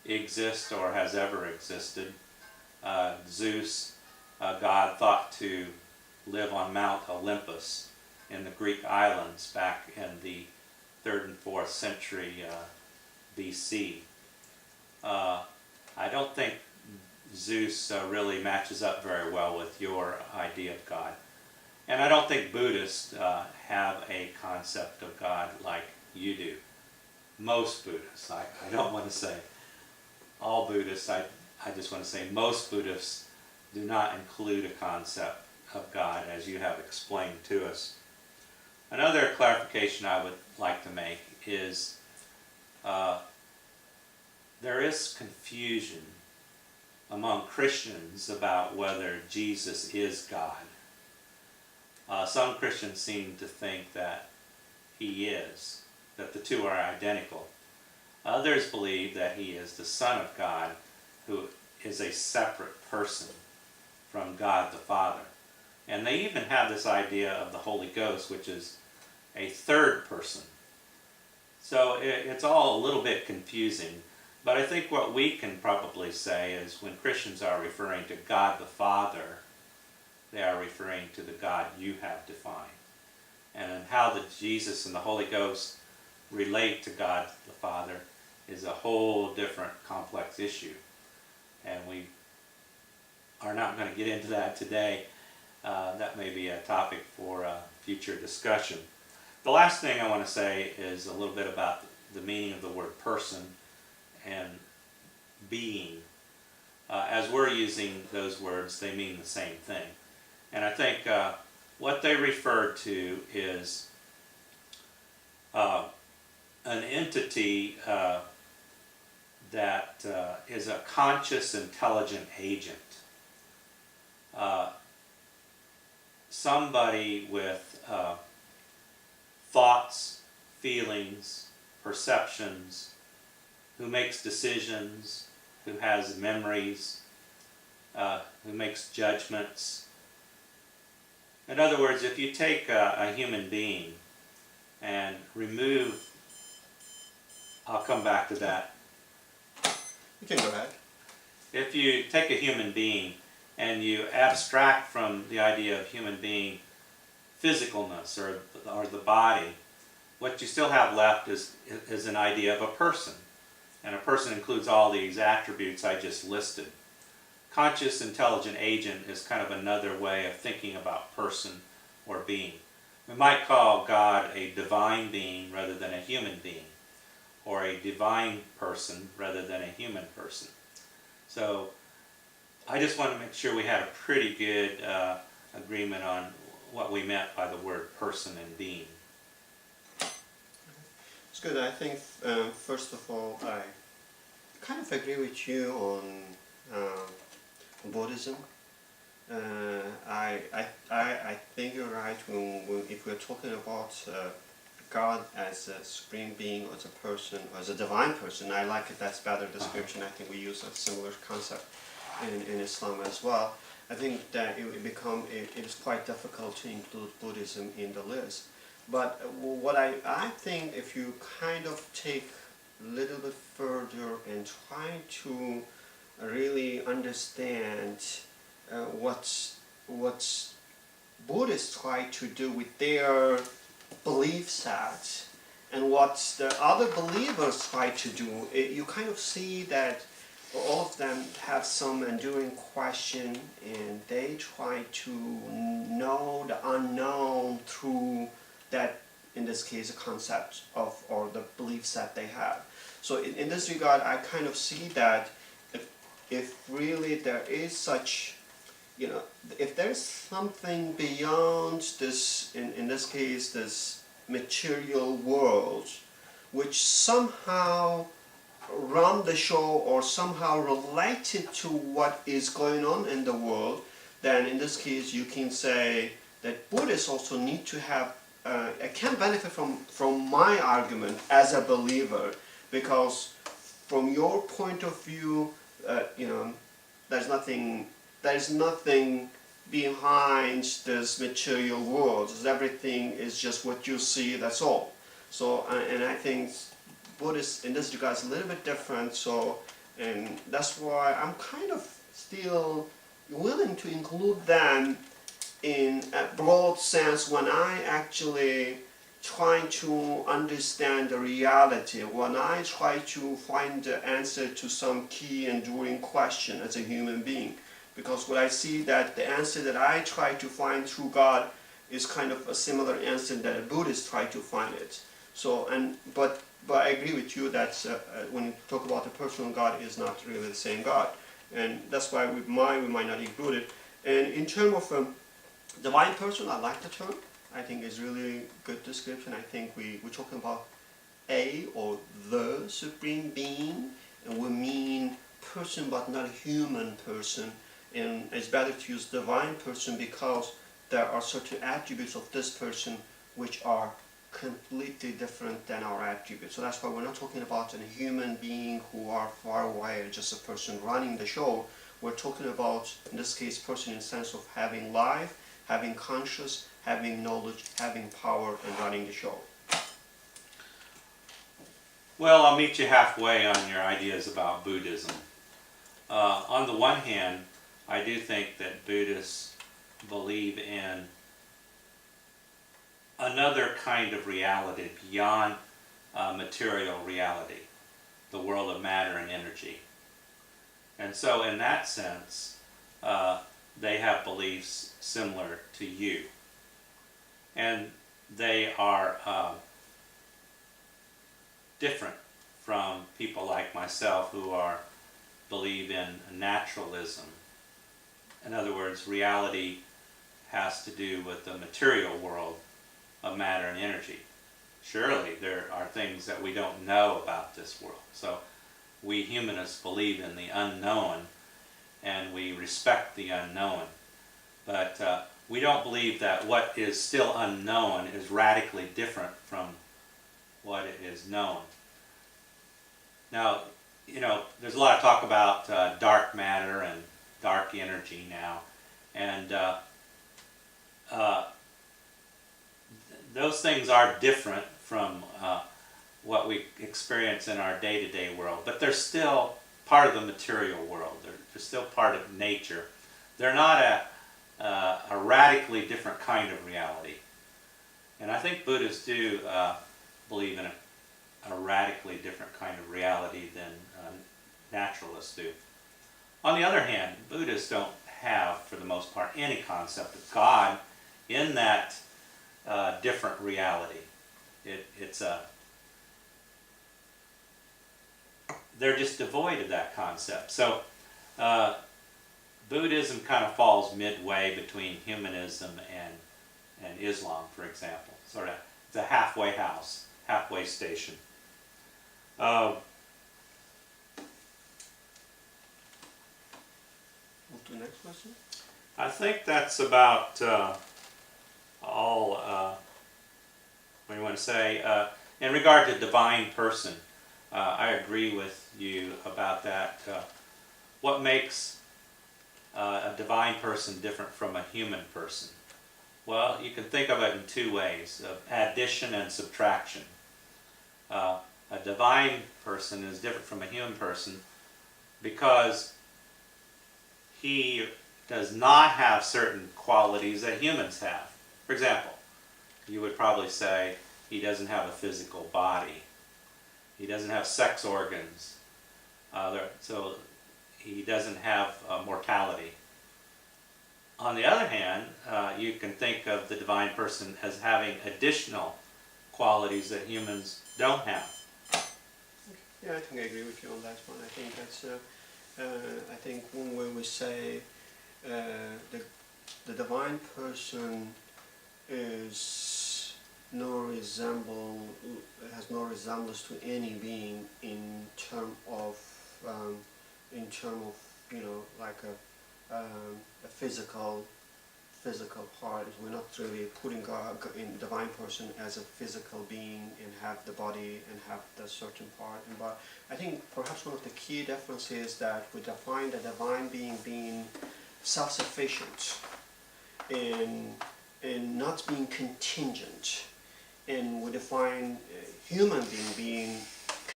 exist or has ever existed. Zeus, god thought to live on Mount Olympus in the Greek islands back in the 3rd and 4th century BC. I don't think Zeus really matches up very well with your idea of God. And I don't think Buddhists have a concept of God like you do. Most Buddhists, I don't want to say all Buddhists, I just want to say most Buddhists do not include a concept of God as you have explained to us. Another clarification I would like to make is there is confusion among Christians about whether Jesus is God. Some Christians seem to think that he is, that the two are identical. Others believe that he is the Son of God, who is a separate person from God the Father. And they even have this idea of the Holy Ghost, which is a third person. So it's all a little bit confusing. But I think what we can probably say is when Christians are referring to God the Father, they are referring to the God you have defined. And how the Jesus and the Holy Ghost relate to God the Father is a whole different complex issue. And we are not going to get into that today. That may be a topic for future discussion. The last thing I want to say is a little bit about the meaning of the word person and being. As we're using those words, they mean the same thing. And I think what they refer to is an entity that is a conscious, intelligent agent. Somebody with thoughts, feelings, perceptions, who makes decisions, who has memories, who makes judgments. In other words, if you take a human being and remove, I'll come back to that. You can go ahead. If you take a human being and you abstract from the idea of human being physicalness or the body, what you still have left is an idea of a person. And a person includes all these attributes I just listed. Conscious intelligent agent is kind of another way of thinking about person or being. We might call God a divine being rather than a human being, or a divine person rather than a human person. So I just want to make sure we had a pretty good agreement on what we meant by the word person and being. It's good. I think, first of all, I kind of agree with you on Buddhism. I think you're right if we're talking about God as a supreme being, or as a person, or as a divine person. I like it. That's a better description. I think we use a similar concept in Islam as well. I think that it is quite difficult to include Buddhism in the list. But what I think, if you kind of take a little bit further and try to really understand what Buddhists try to do with their belief set and what the other believers try to do, you kind of see that all of them have some enduring question, and they try to know the unknown through that, in this case, a concept of, or the belief set they have. So in this regard, I kind of see that if really there is such, if there's something beyond this, in this case, this material world, which somehow run the show or somehow related to what is going on in the world, then in this case you can say that Buddhists also need to have, can benefit from my argument as a believer, because from your point of view, there's nothing behind this material world. Everything is just what you see, that's all. So, and I think Buddhists in this regard is a little bit different, so And that's why I'm kind of still willing to include them in a broad sense when I actually try to understand the reality, when I try to find the answer to some key enduring question as a human being. Because what I see that the answer that I try to find through God is kind of a similar answer that a Buddhist try to find it. So, but I agree with you that when you talk about the personal God, is not really the same God, and that's why we might not include it. And in terms of divine person, I like the term. I think it's really good description. I think we're talking about a or the supreme being, and we mean person but not a human person. And it's better to use divine person because there are certain attributes of this person which are completely different than our attributes. So that's why we're not talking about a human being who are far away, just a person running the show. We're talking about, in this case, person in the sense of having life, having conscious, having knowledge, having power, and running the show. Well, I'll meet you halfway on your ideas about Buddhism. On the one hand, I do think that Buddhists believe in another kind of reality beyond material reality, the world of matter and energy. And so in that sense, they have beliefs similar to you. And they are different from people like myself who believe in naturalism. In other words, reality has to do with the material world of matter and energy. Surely there are things that we don't know about this world. So we humanists believe in the unknown and we respect the unknown. But we don't believe that what is still unknown is radically different from what is known. Now, you know, there's a lot of talk about dark matter and dark energy now, and those things are different from what we experience in our day-to-day world, but they're still part of the material world. They're still part of nature. They're not a radically different kind of reality. And I think Buddhists do believe in a radically different kind of reality than naturalists do. On the other hand, Buddhists don't have, for the most part, any concept of God in that different reality. They're just devoid of that concept. So Buddhism kind of falls midway between humanism and Islam, for example. Sort of, it's a halfway house, halfway station. Move to the next question. I think that's about all what do you want to say. In regard to divine person, I agree with you about that. What makes a divine person different from a human person? Well, you can think of it in two ways, of addition and subtraction. A divine person is different from a human person because he does not have certain qualities that humans have. For example, you would probably say he doesn't have a physical body. He doesn't have sex organs. So he doesn't have mortality. On the other hand, you can think of the divine person as having additional qualities that humans don't have. Yeah, I think I agree with you on that one. I think that's. I think when we say the divine person has no resemblance to any being in term of you know, like a physical part. We're not really putting God in divine person as a physical being and have the body and have the certain part. But I think perhaps one of the key differences is that we define the divine being self-sufficient and not being contingent, and we define human being